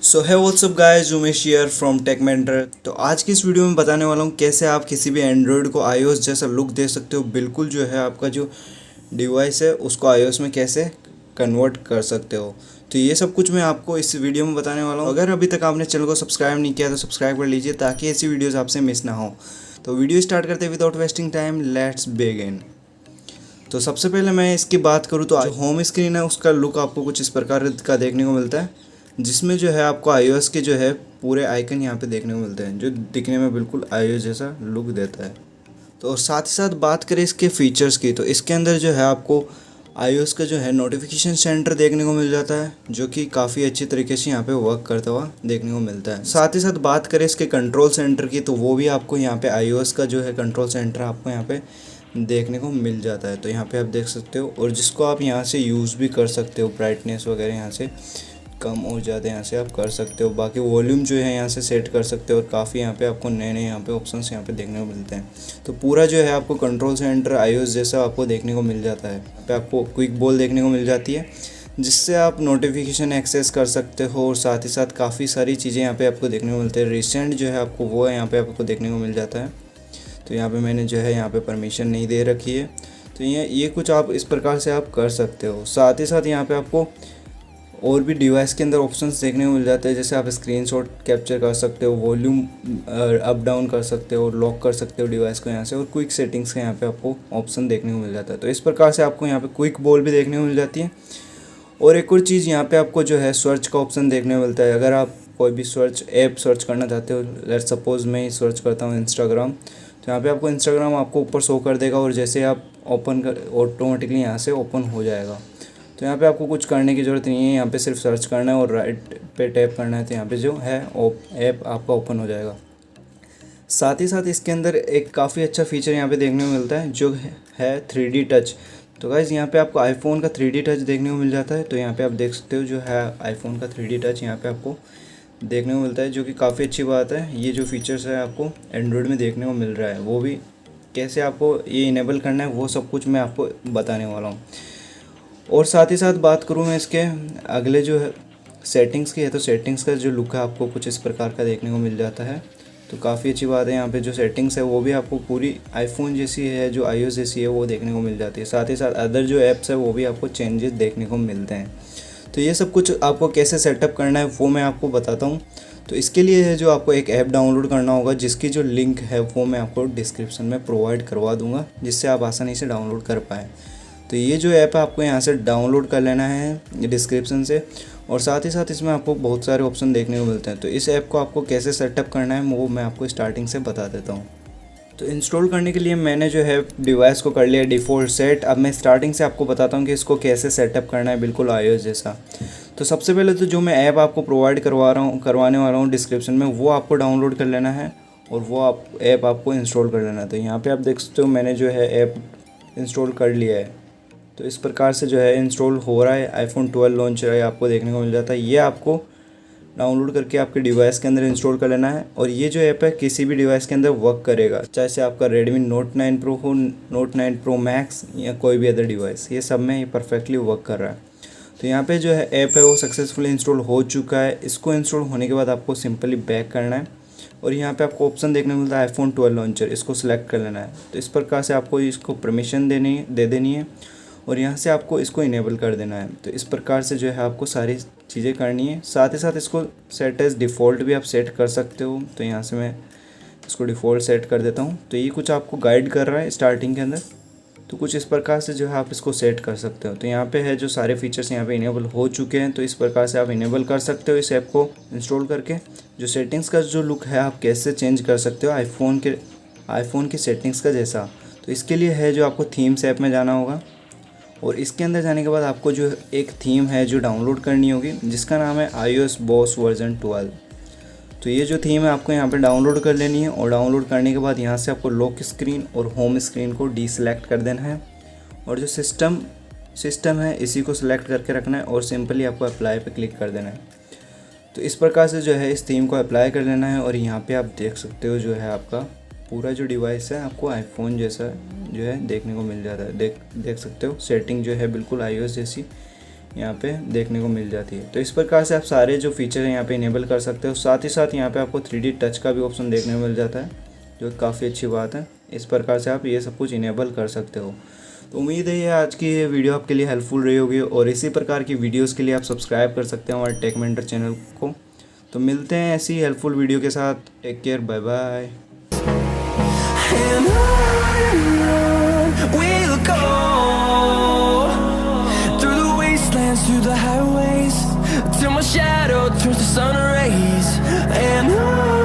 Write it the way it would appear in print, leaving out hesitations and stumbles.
So hey what's up guys, Umesh here from Techmentor. तो आज की इस वीडियो में बताने वाला हूँ कैसे आप किसी भी एंड्रॉयड को iOS जैसा लुक दे सकते हो। बिल्कुल जो है आपका जो डिवाइस है उसको iOS में कैसे कन्वर्ट कर सकते हो। तो ये सब कुछ मैं आपको इस वीडियो में बताने वाला हूँ। अगर अभी तक आपने चैनल को सब्सक्राइब नहीं किया तो सब्सक्राइब कर लीजिए ताकि ऐसी वीडियोज़ आपसे मिस ना हो। तो वीडियो स्टार्ट करते हैं without wasting time, let's begin. तो सबसे पहले मैं इसकी बात करूँ तो जो होम स्क्रीन है उसका लुक आपको कुछ इस प्रकार का देखने को मिलता है, जिसमें जो है आपको iOS के जो है पूरे आइकन यहाँ पे देखने को मिलते हैं जो दिखने में बिल्कुल iOS जैसा लुक देता है। तो और साथ ही साथ बात करें इसके फीचर्स की तो इसके अंदर जो है आपको iOS का जो है नोटिफिकेशन सेंटर देखने को मिल जाता है जो कि काफ़ी अच्छी तरीके से यहाँ पे वर्क करता हुआ देखने को मिलता है। साथ ही साथ बात करें इसके कंट्रोल सेंटर की तो वो भी आपको यहाँ पे iOS का जो है कंट्रोल सेंटर आपको यहाँ पे देखने को मिल जाता है। तो यहाँ पे आप देख सकते हो और जिसको आप यहाँ से यूज़ भी कर सकते हो, ब्राइटनेस वगैरह यहाँ से कम और ज़्यादा यहाँ से आप कर सकते हो। बाकी वॉल्यूम जो है यहाँ से सेट कर सकते हो और काफ़ी यहाँ पे आपको नए नए यहाँ पे ऑप्शंस यहाँ पे देखने को मिलते हैं। तो पूरा जो है आपको कंट्रोल सेंटर iOS जैसा आपको देखने को मिल जाता है। यहाँ पे आपको क्विक बॉल देखने को मिल जाती है जिससे आप नोटिफिकेशन एक्सेस कर सकते हो और साथ ही साथ काफ़ी सारी चीज़ें यहाँ पे आपको देखने को मिलती है। रिसेंट जो है आपको वो यहाँ पे आपको देखने को मिल जाता है। तो यहाँ पे मैंने जो है यहाँ पे परमिशन नहीं दे रखी है। तो ये कुछ आप इस प्रकार से आप कर सकते हो। साथ ही साथ यहाँ पे आपको और भी डिवाइस के अंदर ऑप्शंस देखने को मिल जाते हैं, जैसे आप स्क्रीनशॉट कैप्चर कर सकते हो, वॉल्यूम अप डाउन कर सकते हो, लॉक कर सकते हो डिवाइस को यहाँ से, और क्विक सेटिंग्स का यहाँ पे आपको ऑप्शन देखने को मिल जाता है। तो इस प्रकार से आपको यहाँ पे क्विक बॉल भी देखने को मिल जाती है। और एक और चीज़ यहाँ पे आपको जो है सर्च का ऑप्शन देखने को मिलता है। अगर आप कोई भी ऐप सर्च करना चाहते हो, लेट्स सपोज मैं ही सर्च करता हूँ इंस्टाग्राम, तो यहाँ पे आपको इंस्टाग्राम आपको ऊपर शो कर देगा और जैसे आप ओपन कर ऑटोमेटिकली यहाँ से ओपन हो जाएगा। तो यहाँ पे आपको कुछ करने की ज़रूरत नहीं है, यहाँ पे सिर्फ सर्च करना है और राइट पे टैप करना है तो यहाँ पे जो है ऐप आपका ओपन हो जाएगा। साथ ही साथ इसके अंदर एक काफ़ी अच्छा फीचर यहाँ पे देखने को मिलता है जो है 3D टच। तो गाइज़ यहाँ पे आपको आईफोन का 3D टच देखने को मिल जाता है। तो यहाँ पे आप देख सकते हो जो है आईफोन का 3D टच यहाँ पे आपको देखने को मिलता है, जो कि काफ़ी अच्छी बात है। ये जो फीचर्स है आपको एंड्रॉयड में देखने को मिल रहा है, वो भी कैसे आपको ये इनेबल करना है वो सब कुछ मैं आपको बताने वाला हूँ। और साथ ही साथ बात करूँ मैं इसके अगले जो है सेटिंग्स की है, तो सेटिंग्स का जो लुक है आपको कुछ इस प्रकार का देखने को मिल जाता है। तो काफ़ी अच्छी बात है, यहाँ पे जो सेटिंग्स है वो भी आपको पूरी आईफोन जैसी है, जो iOS जैसी है वो देखने को मिल जाती है। साथ ही साथ अदर जो ऐप्स है वो भी आपको चेंजेस देखने को मिलते हैं। तो ये सब कुछ आपको कैसे सेटअप करना है वो मैं आपको बताता हूँ। तो इसके लिए है जो आपको एक ऐप डाउनलोड करना होगा, जिसकी जो लिंक है वो मैं आपको डिस्क्रिप्शन में प्रोवाइड करवा दूँगा, जिससे आप आसानी से डाउनलोड कर पाएँ। तो ये जो ऐप है आपको यहाँ से डाउनलोड कर लेना है डिस्क्रिप्शन से, और साथ ही साथ इसमें आपको बहुत सारे ऑप्शन देखने को मिलते हैं। तो इस ऐप को आपको कैसे सेटअप करना है वो मैं आपको स्टार्टिंग से बता देता हूँ। तो इंस्टॉल करने के लिए मैंने जो है डिवाइस को कर लिया डिफ़ॉल्ट सेट। अब मैं स्टार्टिंग से आपको बताता हूँ कि इसको कैसे सेटअप करना है बिल्कुल iOS जैसा। तो सबसे पहले तो जो मैं ऐप आपको प्रोवाइड करवाने वाला हूँ डिस्क्रिप्शन में, वो आपको डाउनलोड कर लेना है और वो ऐप आपको इंस्टॉल कर लेना है। तो यहाँ पर आप देख सकते हो मैंने जो है ऐप इंस्टॉल कर लिया है। तो इस प्रकार से जो है इंस्टॉल हो रहा है। iPhone 12 लॉन्चर है आपको देखने को मिल जाता है। ये आपको डाउनलोड करके आपके डिवाइस के अंदर इंस्टॉल कर लेना है। और ये जो ऐप है किसी भी डिवाइस के अंदर वर्क करेगा, चाहे से आपका Redmi Note 9 Pro हो, Note 9 Pro Max या कोई भी अदर डिवाइस, ये सब में ये परफेक्टली वर्क कर रहा है। तो यहाँ पे जो है ऐप है वो सक्सेसफुली इंस्टॉल हो चुका है। इसको इंस्टॉल होने के बाद आपको सिंपली बैक करना है और यहाँ पे आपको ऑप्शन देखने को मिलता है iPhone 12 लॉन्चर, इसको सिलेक्ट कर लेना है। तो इस प्रकार से आपको इसको परमिशन दे देनी है और यहाँ से आपको इसको इनेबल कर देना है। तो इस प्रकार से जो है आपको सारी चीज़ें करनी है। साथ ही साथ इसको सेट एज डिफ़ॉल्ट भी आप सेट कर सकते हो। तो यहाँ से मैं इसको डिफ़ॉल्ट सेट कर देता हूँ। तो ये कुछ आपको गाइड कर रहा है स्टार्टिंग के अंदर। तो कुछ इस प्रकार से जो है आप इसको सेट कर सकते हो। तो यहाँ पे है जो सारे फीचर्स यहाँ पे इनेबल हो चुके हैं। तो इस प्रकार से आप इनेबल कर सकते हो इस ऐप को इंस्टॉल करके। जो सेटिंग्स का जो लुक है आप कैसे चेंज कर सकते हो आईफोन की सेटिंग्स का जैसा। तो इसके लिए है जो आपको थीम्स ऐप में जाना होगा और इसके अंदर जाने के बाद आपको जो एक थीम है जो डाउनलोड करनी होगी, जिसका नाम है iOS बोस वर्जन 12। तो ये जो थीम है आपको यहाँ पे डाउनलोड कर लेनी है और डाउनलोड करने के बाद यहाँ से आपको लॉक स्क्रीन और होम स्क्रीन को डीसेलेक्ट कर देना है और जो सिस्टम है इसी को सिलेक्ट करके रखना है और सिंपली आपको अप्लाई पे क्लिक कर देना है। तो इस प्रकार से जो है इस थीम को अप्लाई कर लेना है और यहाँ पे आप देख सकते हो जो है आपका पूरा जो डिवाइस है आपको आईफोन जैसा जो है देखने को मिल जाता है। देख सकते हो सेटिंग जो है बिल्कुल iOS जैसी यहाँ पे देखने को मिल जाती है। तो इस प्रकार से आप सारे जो फीचर हैं यहाँ पे इनेबल कर सकते हो। साथ ही साथ यहाँ पे आपको 3D टच का भी ऑप्शन देखने को मिल जाता है, जो काफ़ी अच्छी बात है। इस प्रकार से आप ये सब कुछ इनेबल कर सकते हो। तो उम्मीद है ये आज की ये वीडियो आपके लिए हेल्पफुल रही होगी, और इसी प्रकार की वीडियोज़ के लिए आप सब्सक्राइब कर सकते हैं हमारे टेक मेंटर चैनल को। तो मिलते हैं ऐसी हेल्पफुल वीडियो के साथ। Take care, bye bye. We'll go through the wastelands, through the highways, till my shadow turns to sun rays. And